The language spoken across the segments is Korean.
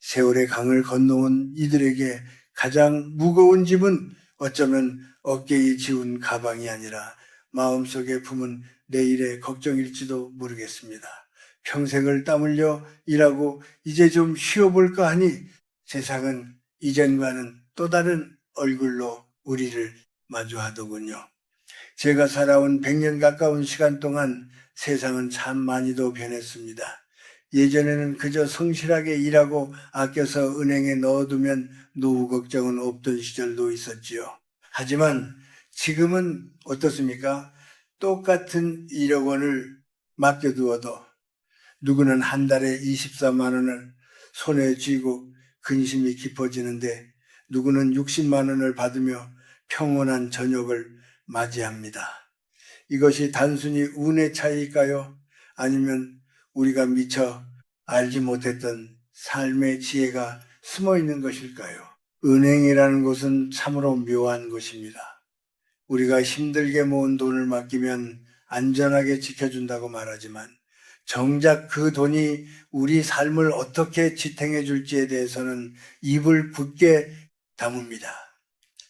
세월의 강을 건너온 이들에게 가장 무거운 짐은 어쩌면 어깨에 지운 가방이 아니라 마음속에 품은 내일의 걱정일지도 모르겠습니다. 평생을 땀 흘려 일하고 이제 좀 쉬어볼까 하니 세상은 이전과는 또 다른 얼굴로 우리를 마주하더군요. 제가 살아온 100년 가까운 시간 동안 세상은 참 많이도 변했습니다. 예전에는 그저 성실하게 일하고 아껴서 은행에 넣어두면 노후 걱정은 없던 시절도 있었지요. 하지만 지금은 어떻습니까? 똑같은 1억 원을 맡겨두어도 누구는 한 달에 24만 원을 손에 쥐고 근심이 깊어지는데 누구는 60만 원을 받으며 평온한 저녁을 맞이합니다. 이것이 단순히 운의 차이일까요? 아니면 우리가 미처 알지 못했던 삶의 지혜가 숨어 있는 것일까요? 은행이라는 곳은 참으로 묘한 곳입니다. 우리가 힘들게 모은 돈을 맡기면 안전하게 지켜준다고 말하지만 정작 그 돈이 우리 삶을 어떻게 지탱해 줄지에 대해서는 입을 굳게 다뭅니다.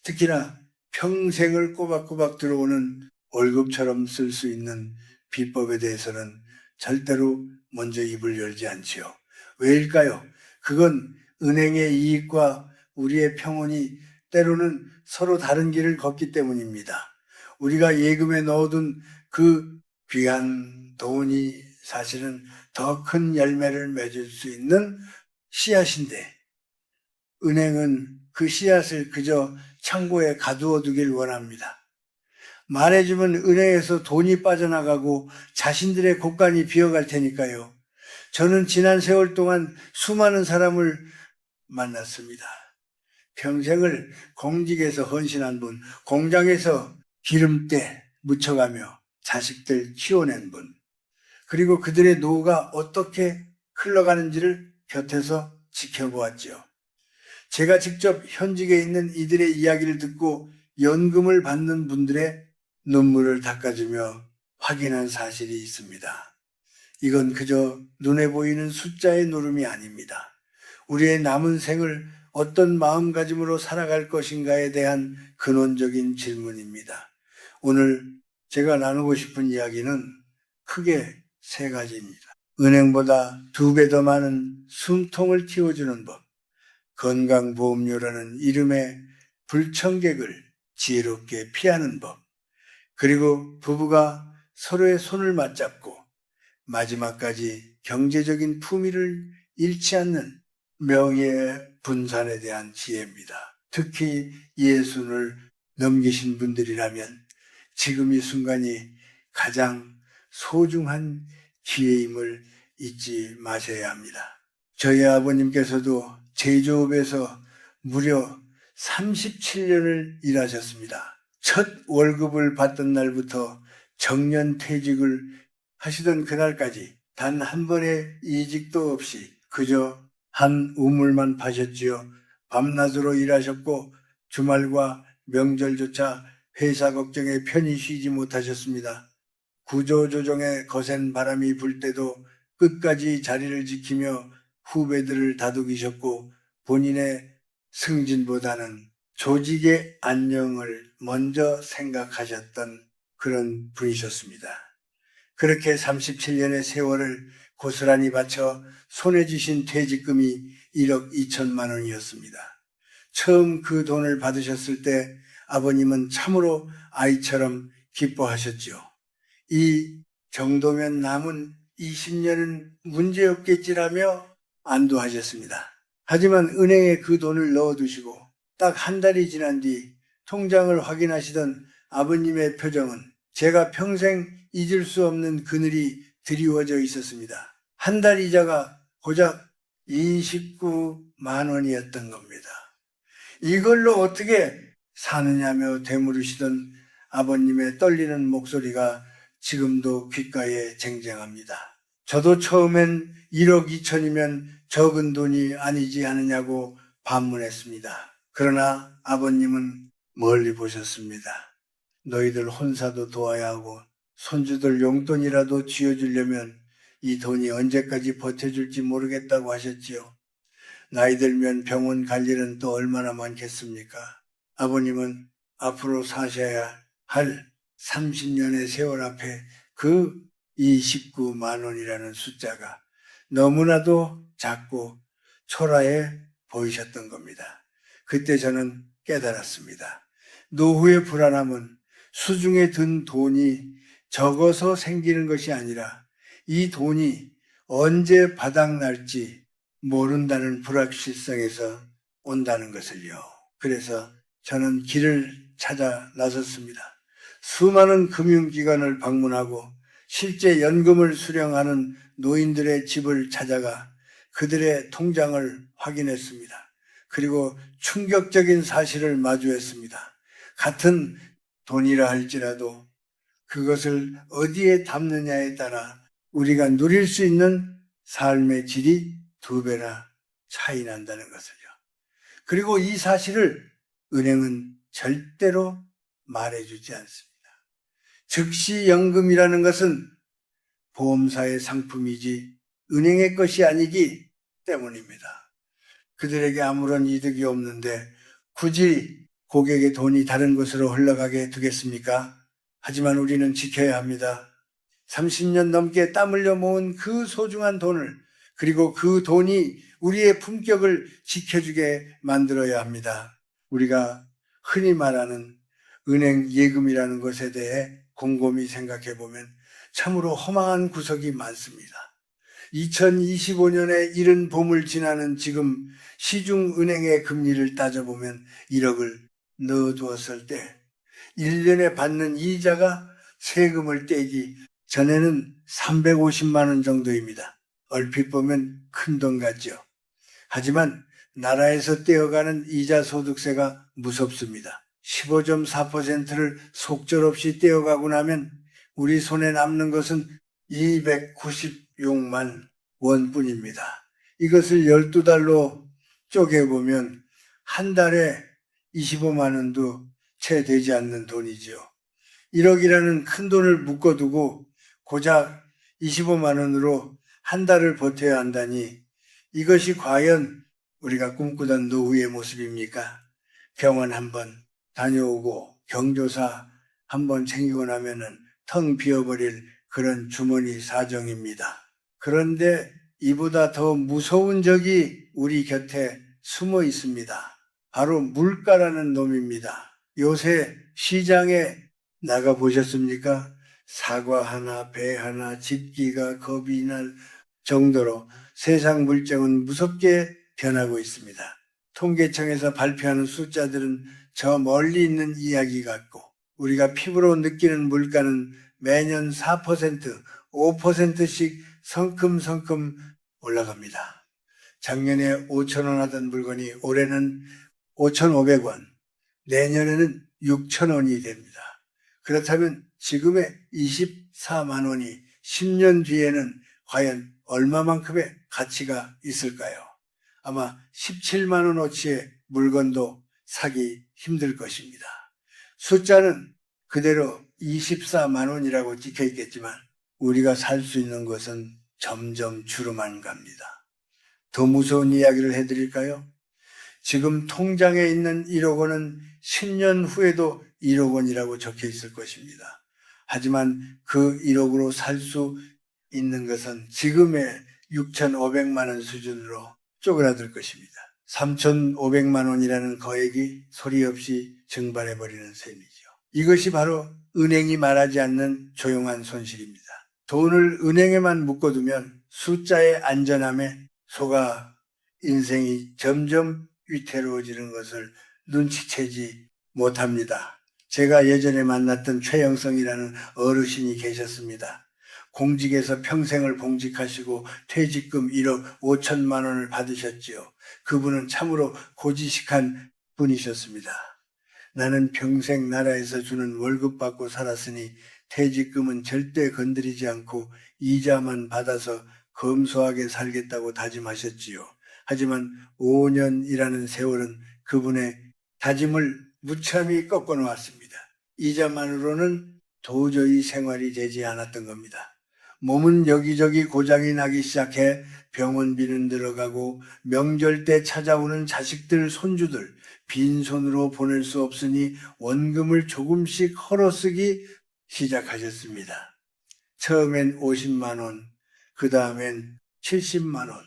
특히나 평생을 꼬박꼬박 들어오는 월급처럼 쓸 수 있는 비법에 대해서는 절대로 먼저 입을 열지 않지요. 왜일까요? 그건 은행의 이익과 우리의 평온이 때로는 서로 다른 길을 걷기 때문입니다. 우리가 예금에 넣어둔 그 귀한 돈이 사실은 더 큰 열매를 맺을 수 있는 씨앗인데 은행은 그 씨앗을 그저 창고에 가두어 두길 원합니다. 말해주면 은행에서 돈이 빠져나가고 자신들의 곳간이 비어갈 테니까요. 저는 지난 세월 동안 수많은 사람을 만났습니다. 평생을 공직에서 헌신한 분, 공장에서 기름때 묻혀가며 자식들 키워낸 분, 그리고 그들의 노후가 어떻게 흘러가는지를 곁에서 지켜보았죠. 제가 직접 현직에 있는 이들의 이야기를 듣고 연금을 받는 분들의 눈물을 닦아주며 확인한 사실이 있습니다. 이건 그저 눈에 보이는 숫자의 노름이 아닙니다. 우리의 남은 생을 어떤 마음가짐으로 살아갈 것인가에 대한 근원적인 질문입니다. 오늘 제가 나누고 싶은 이야기는 크게 3가지입니다. 은행보다 2배 더 많은 숨통을 틔워주는 법, 건강보험료라는 이름의 불청객을 지혜롭게 피하는 법, 그리고 부부가 서로의 손을 맞잡고 마지막까지 경제적인 품위를 잃지 않는 명예의 분산에 대한 지혜입니다. 특히 예순을 넘기신 분들이라면 지금 이 순간이 가장 소중한 기회임을 잊지 마셔야 합니다. 저희 아버님께서도 제조업에서 무려 37년을 일하셨습니다. 첫 월급을 받던 날부터 정년퇴직을 하시던 그날까지 단 한 번의 이직도 없이 그저 한 우물만 파셨지요. 밤낮으로 일하셨고 주말과 명절조차 회사 걱정에 편히 쉬지 못하셨습니다. 구조조정에 거센 바람이 불 때도 끝까지 자리를 지키며 후배들을 다독이셨고 본인의 승진보다는 조직의 안녕을 먼저 생각하셨던 그런 분이셨습니다. 그렇게 37년의 세월을 고스란히 바쳐 손에 쥐신 퇴직금이 1억 2천만 원이었습니다. 처음 그 돈을 받으셨을 때 아버님은 참으로 아이처럼 기뻐하셨죠. 이 정도면 남은 20년은 문제없겠지라며 안도하셨습니다. 하지만 은행에 그 돈을 넣어두시고 딱 한 달이 지난 뒤 통장을 확인하시던 아버님의 표정은 제가 평생 잊을 수 없는 그늘이 드리워져 있었습니다. 한 달 이자가 고작 29만 원이었던 겁니다. 이걸로 어떻게 사느냐며 되물으시던 아버님의 떨리는 목소리가 지금도 귓가에 쟁쟁합니다. 저도 처음엔 1억 2천이면 적은 돈이 아니지 않느냐고 반문했습니다. 그러나 아버님은 멀리 보셨습니다. 너희들 혼사도 도와야 하고 손주들 용돈이라도 쥐어주려면 이 돈이 언제까지 버텨줄지 모르겠다고 하셨지요. 나이 들면 병원 갈 일은 또 얼마나 많겠습니까? 아버님은 앞으로 사셔야 할 30년의 세월 앞에 그 29만 원이라는 숫자가 너무나도 작고 초라해 보이셨던 겁니다. 그때 저는 깨달았습니다. 노후의 불안함은 수중에 든 돈이 적어서 생기는 것이 아니라 이 돈이 언제 바닥날지 모른다는 불확실성에서 온다는 것을요. 그래서 저는 길을 찾아 나섰습니다. 수많은 금융기관을 방문하고 실제 연금을 수령하는 노인들의 집을 찾아가 그들의 통장을 확인했습니다. 그리고 충격적인 사실을 마주했습니다. 같은 돈이라 할지라도 그것을 어디에 담느냐에 따라 우리가 누릴 수 있는 삶의 질이 2배나 차이 난다는 것을요. 그리고 이 사실을 은행은 절대로 말해주지 않습니다. 즉시연금이라는 것은 보험사의 상품이지 은행의 것이 아니기 때문입니다. 그들에게 아무런 이득이 없는데 굳이 고객의 돈이 다른 곳으로 흘러가게 두겠습니까? 하지만 우리는 지켜야 합니다. 30년 넘게 땀 흘려 모은 그 소중한 돈을, 그리고 그 돈이 우리의 품격을 지켜주게 만들어야 합니다. 우리가 흔히 말하는 은행 예금이라는 것에 대해 곰곰이 생각해 보면 참으로 허망한 구석이 많습니다. 2025년에 이른 봄을 지나는 지금 시중은행의 금리를 따져보면 1억을 넣어두었을 때 1년에 받는 이자가 세금을 떼기 전에는 350만 원 정도입니다. 얼핏 보면 큰 돈 같죠. 하지만 나라에서 떼어가는 이자 소득세가 무섭습니다. 15.4%를 속절없이 떼어가고 나면 우리 손에 남는 것은 296만 원뿐입니다. 이것을 12달로 쪼개보면 한 달에 25만 원도 채 되지 않는 돈이죠. 1억이라는 큰 돈을 묶어두고 고작 25만 원으로 한 달을 버텨야 한다니, 이것이 과연 우리가 꿈꾸던 노후의 모습입니까? 병원 한번 다녀오고 경조사 한번 챙기고 나면은 텅 비어버릴 그런 주머니 사정입니다. 그런데 이보다 더 무서운 적이 우리 곁에 숨어 있습니다. 바로 물가라는 놈입니다. 요새 시장에 나가 보셨습니까? 사과 하나, 배 하나, 집기가 겁이 날 정도로 세상 물정은 무섭게 변하고 있습니다. 통계청에서 발표하는 숫자들은 저 멀리 있는 이야기 같고, 우리가 피부로 느끼는 물가는 매년 4%, 5%씩 성큼성큼 올라갑니다. 작년에 5,000원 하던 물건이 올해는 5,500원, 내년에는 6,000원이 됩니다. 그렇다면 지금의 24만 원이 10년 뒤에는 과연 얼마만큼의 가치가 있을까요? 아마 17만 원어치의 물건도 사기 힘들 것입니다. 숫자는 그대로 24만 원이라고 찍혀 있겠지만 우리가 살 수 있는 것은 점점 줄어만 갑니다. 더 무서운 이야기를 해드릴까요? 지금 통장에 있는 1억 원은 10년 후에도 1억 원이라고 적혀 있을 것입니다. 하지만 그 1억으로 살 수 있는 것은 지금의 6,500만 원 수준으로 쪼그라들 것입니다. 3,500만 원이라는 거액이 소리 없이 증발해버리는 셈이죠. 이것이 바로 은행이 말하지 않는 조용한 손실입니다. 돈을 은행에만 묶어두면 숫자의 안전함에 속아 인생이 점점 위태로워지는 것을 눈치채지 못합니다. 제가 예전에 만났던 최영성이라는 어르신이 계셨습니다. 공직에서 평생을 봉직하시고 퇴직금 1억 5천만 원을 받으셨지요. 그분은 참으로 고지식한 분이셨습니다. 나는 평생 나라에서 주는 월급 받고 살았으니 퇴직금은 절대 건드리지 않고 이자만 받아서 검소하게 살겠다고 다짐하셨지요. 하지만 5년이라는 세월은 그분의 다짐을 무참히 꺾어 놓았습니다. 이자만으로는 도저히 생활이 되지 않았던 겁니다. 몸은 여기저기 고장이 나기 시작해 병원비는 들어가고 명절 때 찾아오는 자식들, 손주들 빈손으로 보낼 수 없으니 원금을 조금씩 헐어쓰기 시작하셨습니다. 처음엔 50만 원, 그 다음엔 70만 원.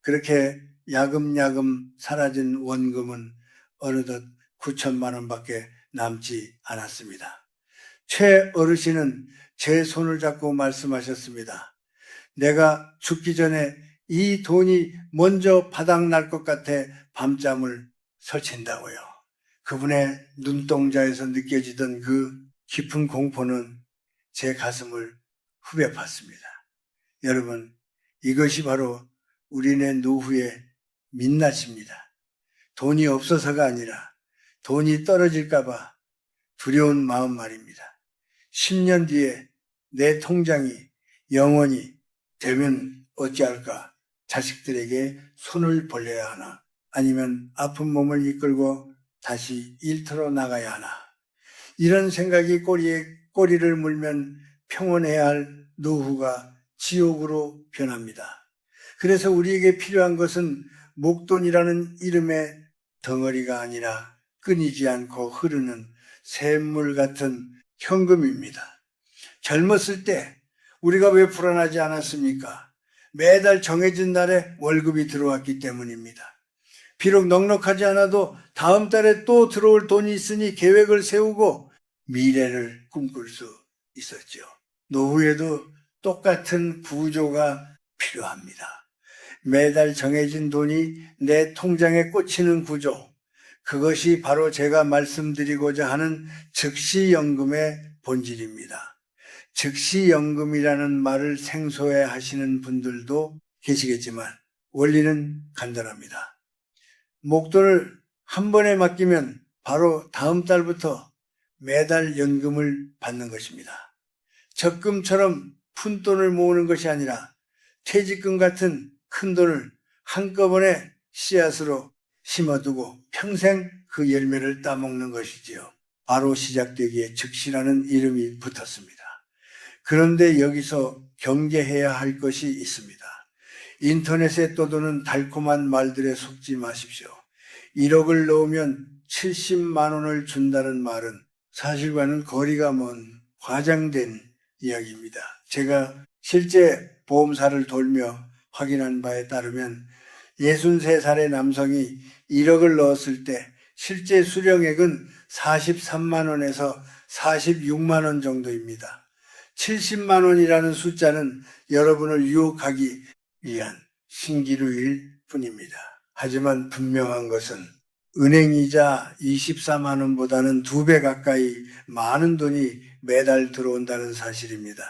그렇게 야금야금 사라진 원금은 어느덧 9천만 원밖에 남지 않았습니다. 최 어르신은 제 손을 잡고 말씀하셨습니다. 내가 죽기 전에 이 돈이 먼저 바닥날 것 같아 밤잠을 설친다고요. 그분의 눈동자에서 느껴지던 그 깊은 공포는 제 가슴을 후벼 팠습니다. 여러분, 이것이 바로 우리네 노후의 민낯입니다. 돈이 없어서가 아니라 돈이 떨어질까봐 두려운 마음 말입니다. 10년 뒤에 내 통장이 영원히 되면 어찌할까? 자식들에게 손을 벌려야 하나? 아니면 아픈 몸을 이끌고 다시 일터로 나가야 하나? 이런 생각이 꼬리를 물면 평온해야 할 노후가 지옥으로 변합니다. 그래서 우리에게 필요한 것은 목돈이라는 이름의 덩어리가 아니라 끊이지 않고 흐르는 샘물 같은 현금입니다. 젊었을 때 우리가 왜 불안하지 않았습니까? 매달 정해진 날에 월급이 들어왔기 때문입니다. 비록 넉넉하지 않아도 다음 달에 또 들어올 돈이 있으니 계획을 세우고 미래를 꿈꿀 수 있었죠. 노후에도 똑같은 구조가 필요합니다. 매달 정해진 돈이 내 통장에 꽂히는 구조, 그것이 바로 제가 말씀드리고자 하는 즉시연금의 본질입니다. 즉시연금이라는 말을 생소해 하시는 분들도 계시겠지만 원리는 간단합니다. 목돈을 한 번에 맡기면 바로 다음 달부터 매달 연금을 받는 것입니다. 적금처럼 푼돈을 모으는 것이 아니라 퇴직금 같은 큰 돈을 한꺼번에 씨앗으로 심어두고 평생 그 열매를 따먹는 것이지요. 바로 시작되기에 즉시라는 이름이 붙었습니다. 그런데 여기서 경계해야 할 것이 있습니다. 인터넷에 떠도는 달콤한 말들에 속지 마십시오. 1억을 넣으면 70만 원을 준다는 말은 사실과는 거리가 먼 과장된 이야기입니다. 제가 실제 보험사를 돌며 확인한 바에 따르면 63살의 남성이 1억을 넣었을 때 실제 수령액은 43만 원에서 46만 원 정도입니다. 70만 원이라는 숫자는 여러분을 유혹하기 위한 신기루일 뿐입니다. 하지만 분명한 것은 은행이자 24만 원보다는 2배 가까이 많은 돈이 매달 들어온다는 사실입니다.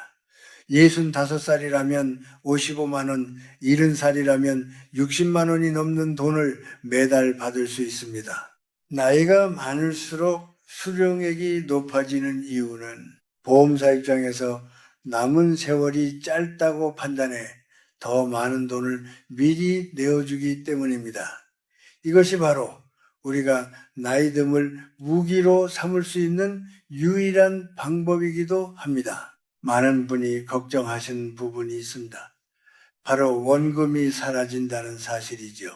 65살이라면 55만 원, 70살이라면 60만 원이 넘는 돈을 매달 받을 수 있습니다. 나이가 많을수록 수령액이 높아지는 이유는 보험사 입장에서 남은 세월이 짧다고 판단해 더 많은 돈을 미리 내어주기 때문입니다. 이것이 바로 우리가 나이듦을 무기로 삼을 수 있는 유일한 방법이기도 합니다. 많은 분이 걱정하신 부분이 있습니다. 바로 원금이 사라진다는 사실이죠.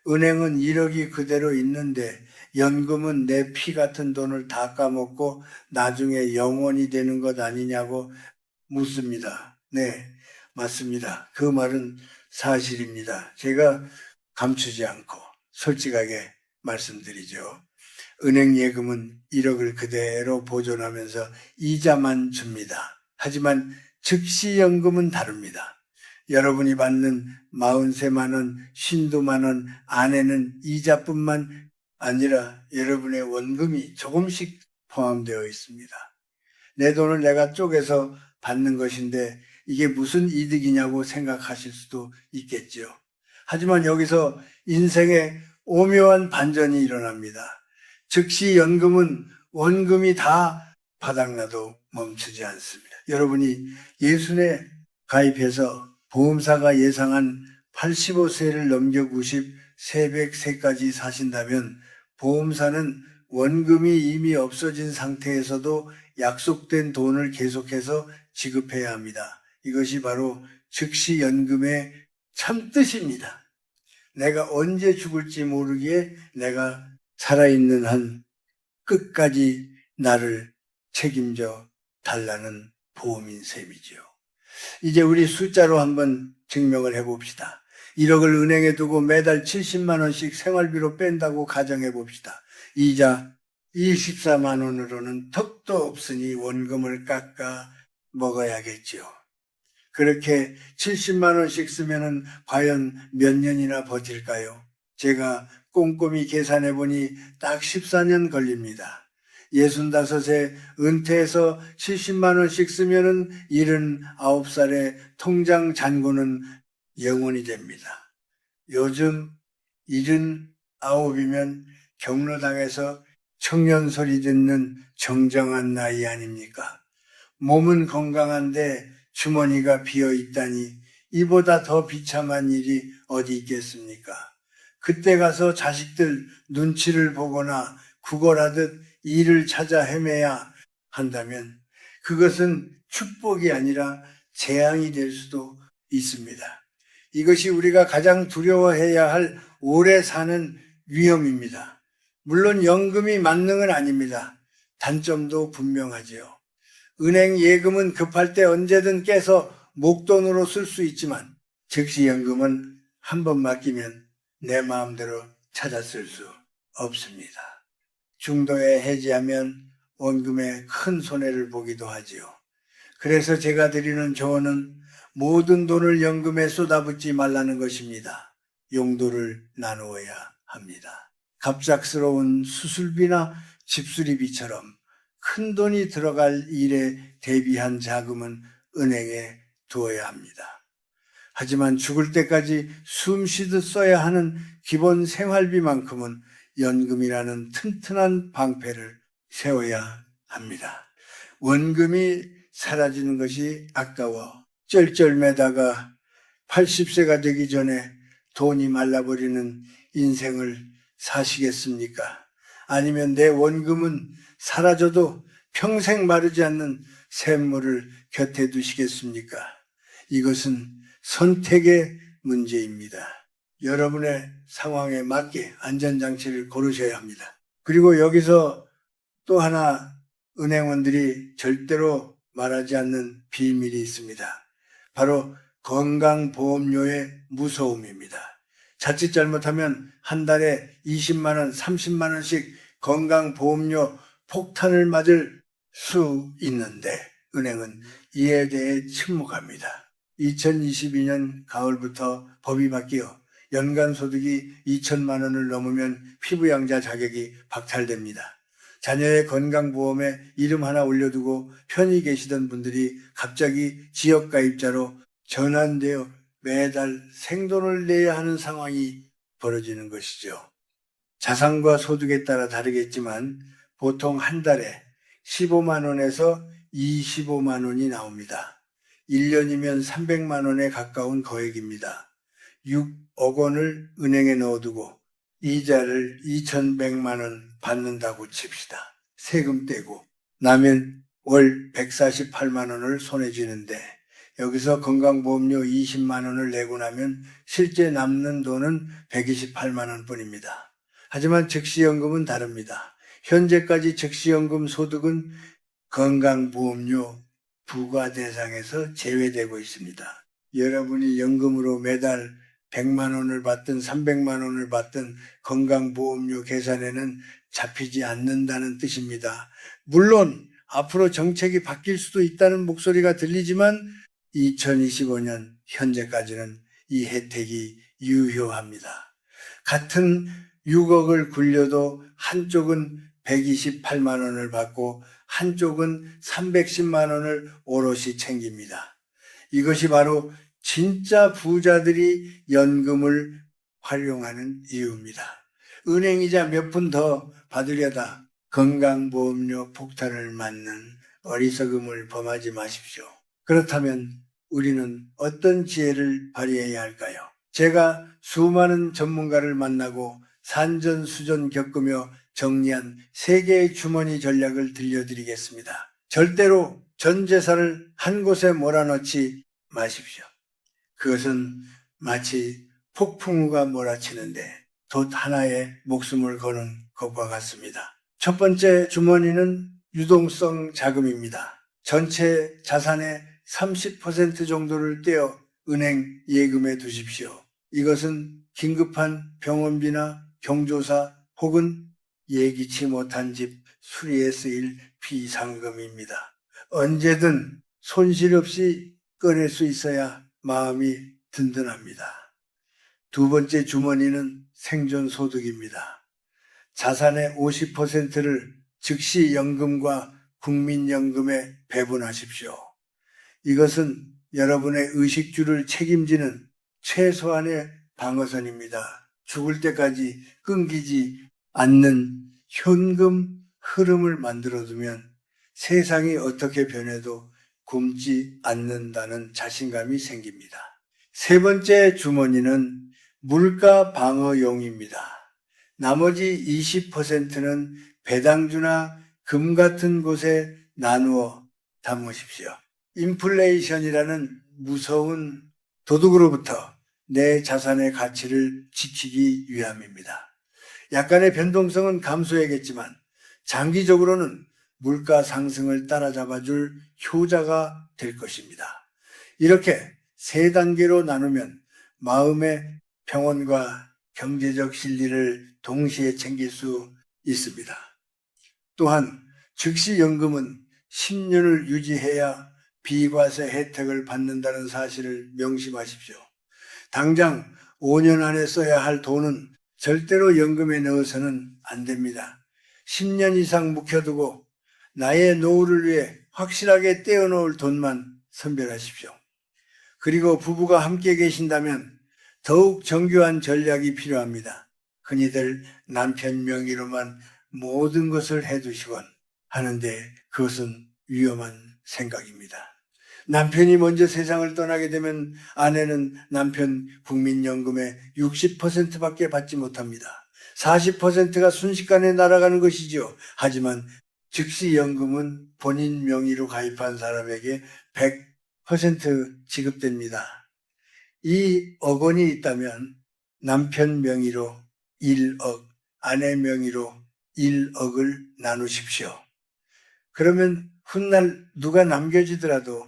은행은 1억이 그대로 있는데 연금은 내 피 같은 돈을 다 까먹고 나중에 영원히 되는 것 아니냐고 묻습니다. 네, 맞습니다. 그 말은 사실입니다. 제가 감추지 않고 솔직하게 말씀드리죠. 은행 예금은 1억을 그대로 보존하면서 이자만 줍니다. 하지만 즉시연금은 다릅니다. 여러분이 받는 43만 원, 52만 원 안에는 이자뿐만 아니라 여러분의 원금이 조금씩 포함되어 있습니다. 내 돈을 내가 쪼개서 받는 것인데 이게 무슨 이득이냐고 생각하실 수도 있겠죠. 하지만 여기서 인생의 오묘한 반전이 일어납니다. 즉시 연금은 원금이 다 바닥나도 멈추지 않습니다. 여러분이 예순에 가입해서 보험사가 예상한 85세를 넘겨 90, 세백세까지 사신다면 보험사는 원금이 이미 없어진 상태에서도 약속된 돈을 계속해서 지급해야 합니다. 이것이 바로 즉시연금의 참뜻입니다. 내가 언제 죽을지 모르기에 내가 살아있는 한 끝까지 나를 책임져 달라는 보험인 셈이죠. 이제 우리 숫자로 한번 증명을 해봅시다. 1억을 은행에 두고 매달 70만 원씩 생활비로 뺀다고 가정해 봅시다. 이자 24만 원으로는 턱도 없으니 원금을 깎아 먹어야겠죠. 그렇게 70만 원씩 쓰면은 과연 몇 년이나 버틸까요? 제가 꼼꼼히 계산해 보니 딱 14년 걸립니다. 65세 은퇴해서 70만 원씩 쓰면은 79살에 통장 잔고는 영원히 됩니다. 요즘 79이면 경로당에서 청년 소리 듣는 정정한 나이 아닙니까? 몸은 건강한데 주머니가 비어 있다니 이보다 더 비참한 일이 어디 있겠습니까? 그때 가서 자식들 눈치를 보거나 구걸하듯 일을 찾아 헤매야 한다면 그것은 축복이 아니라 재앙이 될 수도 있습니다. 이것이 우리가 가장 두려워해야 할 오래 사는 위험입니다. 물론 연금이 만능은 아닙니다. 단점도 분명하지요. 은행 예금은 급할 때 언제든 깨서 목돈으로 쓸 수 있지만 즉시연금은 한 번 맡기면 내 마음대로 찾아 쓸 수 없습니다. 중도에 해지하면 원금에 큰 손해를 보기도 하지요. 그래서 제가 드리는 조언은 모든 돈을 연금에 쏟아붓지 말라는 것입니다. 용도를 나누어야 합니다. 갑작스러운 수술비나 집수리비처럼 큰 돈이 들어갈 일에 대비한 자금은 은행에 두어야 합니다. 하지만 죽을 때까지 숨 쉬듯 써야 하는 기본 생활비만큼은 연금이라는 튼튼한 방패를 세워야 합니다. 원금이 사라지는 것이 아까워 쩔쩔매다가 80세가 되기 전에 돈이 말라버리는 인생을 사시겠습니까? 아니면 내 원금은 사라져도 평생 마르지 않는 샘물을 곁에 두시겠습니까? 이것은 선택의 문제입니다. 여러분의 상황에 맞게 안전장치를 고르셔야 합니다. 그리고 여기서 또 하나 은행원들이 절대로 말하지 않는 비밀이 있습니다. 바로 건강보험료의 무서움입니다. 자칫 잘못하면 한 달에 20만 원, 30만 원씩 건강보험료 폭탄을 맞을 수 있는데 은행은 이에 대해 침묵합니다. 2022년 가을부터 법이 바뀌어 연간 소득이 2천만 원을 넘으면 피부양자 자격이 박탈됩니다. 자녀의 건강보험에 이름 하나 올려두고 편히 계시던 분들이 갑자기 지역가입자로 전환되어 매달 생돈을 내야 하는 상황이 벌어지는 것이죠. 자산과 소득에 따라 다르겠지만 보통 한 달에 15만 원에서 25만 원이 나옵니다. 1년이면 300만 원에 가까운 거액입니다. 6억 원을 은행에 넣어두고 이자를 2,100만 원 받는다고 칩시다. 세금 떼고 나면 월 148만 원을 손에 쥐는데 여기서 건강보험료 20만 원을 내고 나면 실제 남는 돈은 128만 원뿐입니다. 하지만 즉시연금은 다릅니다. 현재까지 즉시연금 소득은 건강보험료 부과 대상에서 제외되고 있습니다. 여러분이 연금으로 매달 100만 원을 받든 300만 원을 받든 건강보험료 계산에는 잡히지 않는다는 뜻입니다. 물론 앞으로 정책이 바뀔 수도 있다는 목소리가 들리지만 2025년 현재까지는 이 혜택이 유효합니다. 같은 6억을 굴려도 한쪽은 128만 원을 받고 한쪽은 310만 원을 오롯이 챙깁니다. 이것이 바로 진짜 부자들이 연금을 활용하는 이유입니다. 은행이자 몇 푼 더 받으려다 건강보험료 폭탄을 맞는 어리석음을 범하지 마십시오. 그렇다면 우리는 어떤 지혜를 발휘해야 할까요? 제가 수많은 전문가를 만나고 산전수전 겪으며 정리한 3개의 주머니 전략을 들려드리겠습니다. 절대로 전 재산을 한 곳에 몰아넣지 마십시오. 그것은 마치 폭풍우가 몰아치는데 돛 하나에 목숨을 거는 것과 같습니다. 첫 번째 주머니는 유동성 자금입니다. 전체 자산의 30% 정도를 떼어 은행 예금에 두십시오. 이것은 긴급한 병원비나 경조사 혹은 예기치 못한 집 수리에 쓰일 비상금입니다. 언제든 손실 없이 꺼낼 수 있어야 마음이 든든합니다. 두 번째 주머니는 생존소득입니다. 자산의 50%를 즉시 연금과 국민연금에 배분하십시오. 이것은 여러분의 의식주를 책임지는 최소한의 방어선입니다. 죽을 때까지 끊기지 않는 현금 흐름을 만들어두면 세상이 어떻게 변해도 굶지 않는다는 자신감이 생깁니다. 세 번째 주머니는 물가 방어용입니다. 나머지 20%는 배당주나 금 같은 곳에 나누어 담으십시오. 인플레이션이라는 무서운 도둑으로부터 내 자산의 가치를 지키기 위함입니다. 약간의 변동성은 감소해야겠지만 장기적으로는 물가 상승을 따라잡아줄 효자가 될 것입니다. 이렇게 세 단계로 나누면 마음의 평온과 경제적 실리를 동시에 챙길 수 있습니다. 또한 즉시연금은 10년을 유지해야 비과세 혜택을 받는다는 사실을 명심하십시오. 당장 5년 안에 써야 할 돈은 절대로 연금에 넣어서는 안 됩니다. 10년 이상 묵혀두고 나의 노후를 위해 확실하게 떼어놓을 돈만 선별하십시오. 그리고 부부가 함께 계신다면 더욱 정교한 전략이 필요합니다. 흔히들 남편 명의로만 모든 것을 해두시곤 하는데 그것은 위험한 생각입니다. 남편이 먼저 세상을 떠나게 되면 아내는 남편 국민연금의 60%밖에 받지 못합니다. 40%가 순식간에 날아가는 것이죠. 하지만 즉시연금은 본인 명의로 가입한 사람에게 100% 지급됩니다. 이 억원이 있다면 남편 명의로 1억, 아내 명의로 1억을 나누십시오. 그러면 훗날 누가 남겨지더라도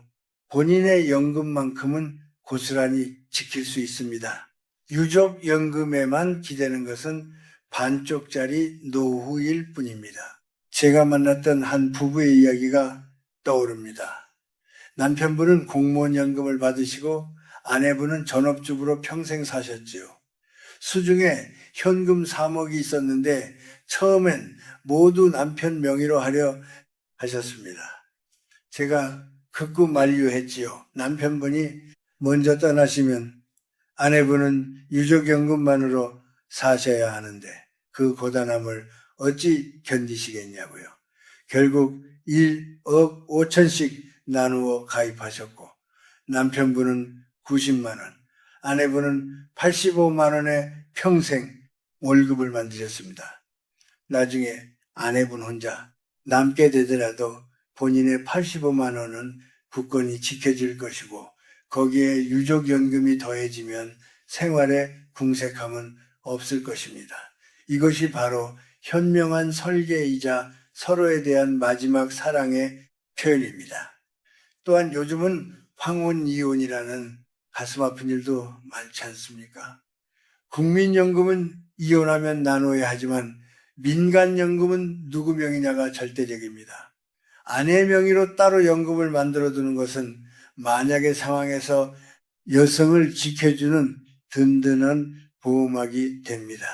본인의 연금만큼은 고스란히 지킬 수 있습니다. 유족연금에만 기대는 것은 반쪽짜리 노후일 뿐입니다. 제가 만났던 한 부부의 이야기가 떠오릅니다. 남편분은 공무원연금을 받으시고 아내분은 전업주부로 평생 사셨지요. 수중에 현금 3억이 있었는데 처음엔 모두 남편 명의로 하려 하셨습니다. 제가 극구 만류했지요. 남편분이 먼저 떠나시면 아내분은 유족연금만으로 사셔야 하는데 그 고단함을 어찌 견디시겠냐고요. 결국 1억 5천씩 나누어 가입하셨고 남편분은 90만 원, 아내분은 85만 원의 평생 월급을 만드셨습니다. 나중에 아내분 혼자 남게 되더라도 본인의 85만 원은 굳건히 지켜질 것이고 거기에 유족연금이 더해지면 생활에 궁색함은 없을 것입니다. 이것이 바로 현명한 설계이자 서로에 대한 마지막 사랑의 표현입니다. 또한 요즘은 황혼이혼이라는 가슴 아픈 일도 많지 않습니까? 국민연금은 이혼하면 나눠야 하지만 민간연금은 누구 명의냐가 절대적입니다. 아내 명의로 따로 연금을 만들어두는 것은 만약의 상황에서 여성을 지켜주는 든든한 보호막이 됩니다.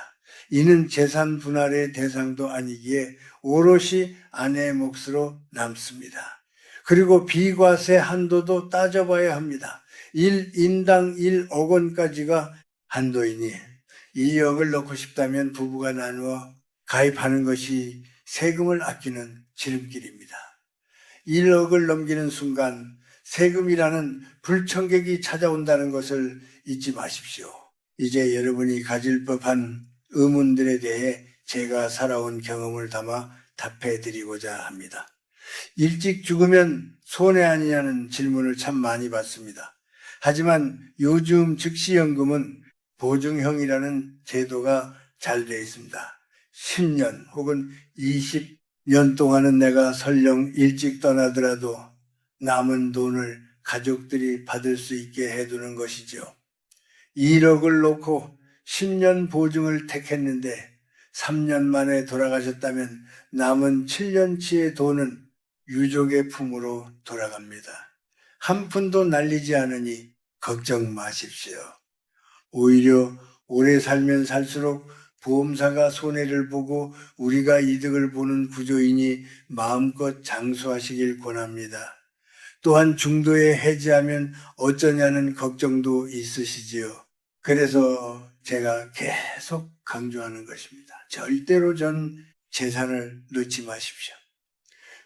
이는 재산 분할의 대상도 아니기에 오롯이 아내의 몫으로 남습니다. 그리고 비과세 한도도 따져봐야 합니다. 1인당 1억 원까지가 한도이니 2억을 넣고 싶다면 부부가 나누어 가입하는 것이 세금을 아끼는 지름길입니다. 1억을 넘기는 순간 세금이라는 불청객이 찾아온다는 것을 잊지 마십시오. 이제 여러분이 가질 법한 의문들에 대해 제가 살아온 경험을 담아 답해드리고자 합니다. 일찍 죽으면 손해 아니냐는 질문을 참 많이 받습니다. 하지만 요즘 즉시연금은 보증형이라는 제도가 잘 되어 있습니다. 10년 혹은 20년 동안은 내가 설령 일찍 떠나더라도 남은 돈을 가족들이 받을 수 있게 해두는 것이죠. 1억을 놓고 10년 보증을 택했는데 3년 만에 돌아가셨다면 남은 7년치의 돈은 유족의 품으로 돌아갑니다. 한 푼도 날리지 않으니 걱정 마십시오. 오히려 오래 살면 살수록 보험사가 손해를 보고 우리가 이득을 보는 구조이니 마음껏 장수하시길 권합니다. 또한 중도에 해지하면 어쩌냐는 걱정도 있으시지요. 그래서 제가 계속 강조하는 것입니다. 절대로 전 재산을 넣지 마십시오.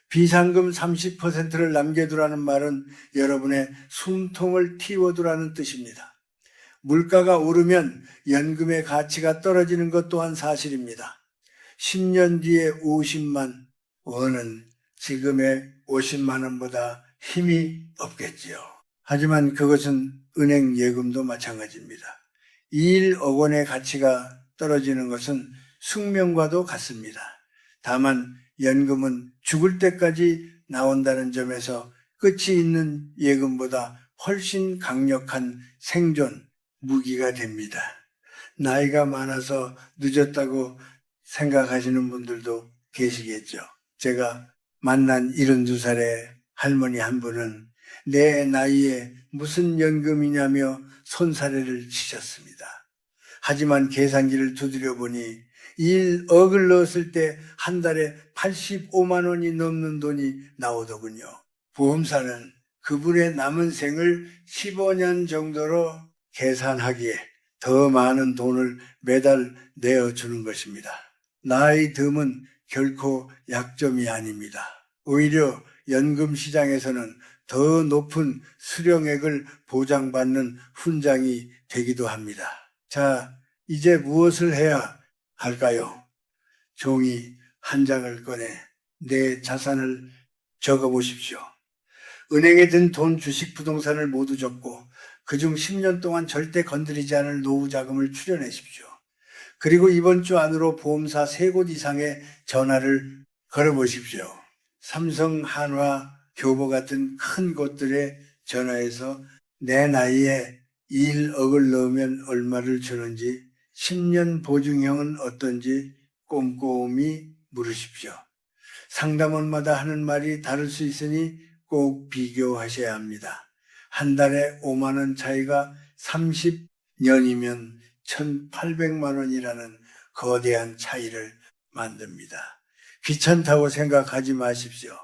비상금 30%를 남겨두라는 말은 여러분의 숨통을 틔워두라는 뜻입니다. 물가가 오르면 연금의 가치가 떨어지는 것 또한 사실입니다. 10년 뒤에 50만 원은 지금의 50만 원보다 힘이 없겠지요. 하지만 그것은 은행 예금도 마찬가지입니다. 1억 원의 가치가 떨어지는 것은 숙명과도 같습니다. 다만 연금은 죽을 때까지 나온다는 점에서 끝이 있는 예금보다 훨씬 강력한 생존 무기가 됩니다. 나이가 많아서 늦었다고 생각하시는 분들도 계시겠죠. 제가 만난 72살의 할머니 한 분은 내 나이에 무슨 연금이냐며 손사래를 치셨습니다. 하지만 계산기를 두드려 보니 1억을 넣었을 때 한 달에 85만 원이 넘는 돈이 나오더군요. 보험사는 그분의 남은 생을 15년 정도로 계산하기에 더 많은 돈을 매달 내어주는 것입니다. 나이 듦은 결코 약점이 아닙니다. 오히려 연금 시장에서는 더 높은 수령액을 보장받는 훈장이 되기도 합니다. 자, 이제 무엇을 해야 할까요? 종이 한 장을 꺼내 내 자산을 적어보십시오. 은행에 든 돈, 주식, 부동산을 모두 적고 그중 10년 동안 절대 건드리지 않을 노후 자금을 추려내십시오. 그리고 이번 주 안으로 보험사 3곳 이상의 전화를 걸어보십시오. 삼성, 한화, 교보 같은 큰 곳들에 전화해서 내 나이에 1억을 넣으면 얼마를 주는지 10년 보증형은 어떤지 꼼꼼히 물으십시오. 상담원마다 하는 말이 다를 수 있으니 꼭 비교하셔야 합니다. 한 달에 5만 원 차이가 30년이면 1,800만 원이라는 거대한 차이를 만듭니다. 귀찮다고 생각하지 마십시오.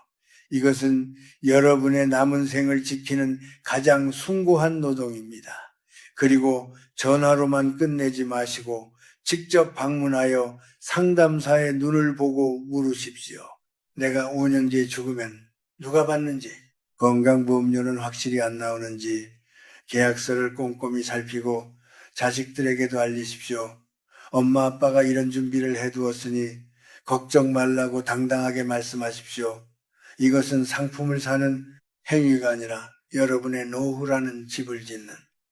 이것은 여러분의 남은 생을 지키는 가장 숭고한 노동입니다. 그리고 전화로만 끝내지 마시고 직접 방문하여 상담사의 눈을 보고 물으십시오. 내가 5년 뒤에 죽으면 누가 받는지, 건강보험료는 확실히 안 나오는지 계약서를 꼼꼼히 살피고 자식들에게도 알리십시오. 엄마 아빠가 이런 준비를 해두었으니 걱정 말라고 당당하게 말씀하십시오. 이것은 상품을 사는 행위가 아니라 여러분의 노후라는 집을 짓는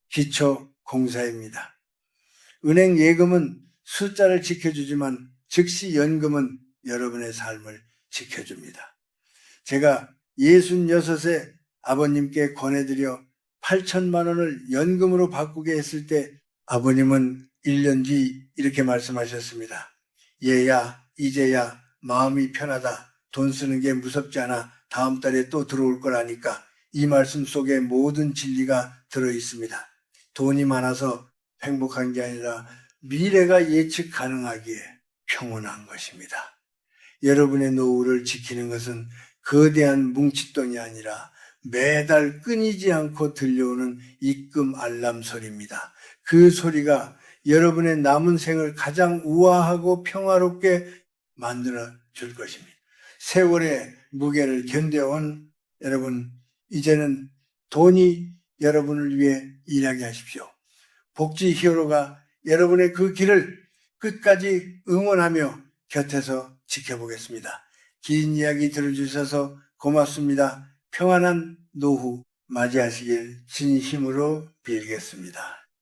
기초 공사입니다. 은행 예금은 숫자를 지켜주지만 즉시 연금은 여러분의 삶을 지켜줍니다. 제가 66세 아버님께 권해드려 8천만 원을 연금으로 바꾸게 했을 때 아버님은 1년 뒤 이렇게 말씀하셨습니다. 얘야, 이제야 마음이 편하다. 돈 쓰는 게 무섭지 않아. 다음 달에 또 들어올 거라니까. 이 말씀 속에 모든 진리가 들어있습니다. 돈이 많아서 행복한 게 아니라 미래가 예측 가능하기에 평온한 것입니다. 여러분의 노후를 지키는 것은 거대한 뭉칫돈이 아니라 매달 끊이지 않고 들려오는 입금 알람 소리입니다. 그 소리가 여러분의 남은 생을 가장 우아하고 평화롭게 만들어 줄 것입니다. 세월의 무게를 견뎌온 여러분, 이제는 돈이 여러분을 위해 일하게 하십시오. 복지 히어로가 여러분의 그 길을 끝까지 응원하며 곁에서 지켜보겠습니다. 긴 이야기 들어주셔서 고맙습니다. 평안한 노후 맞이하시길 진심으로 빌겠습니다.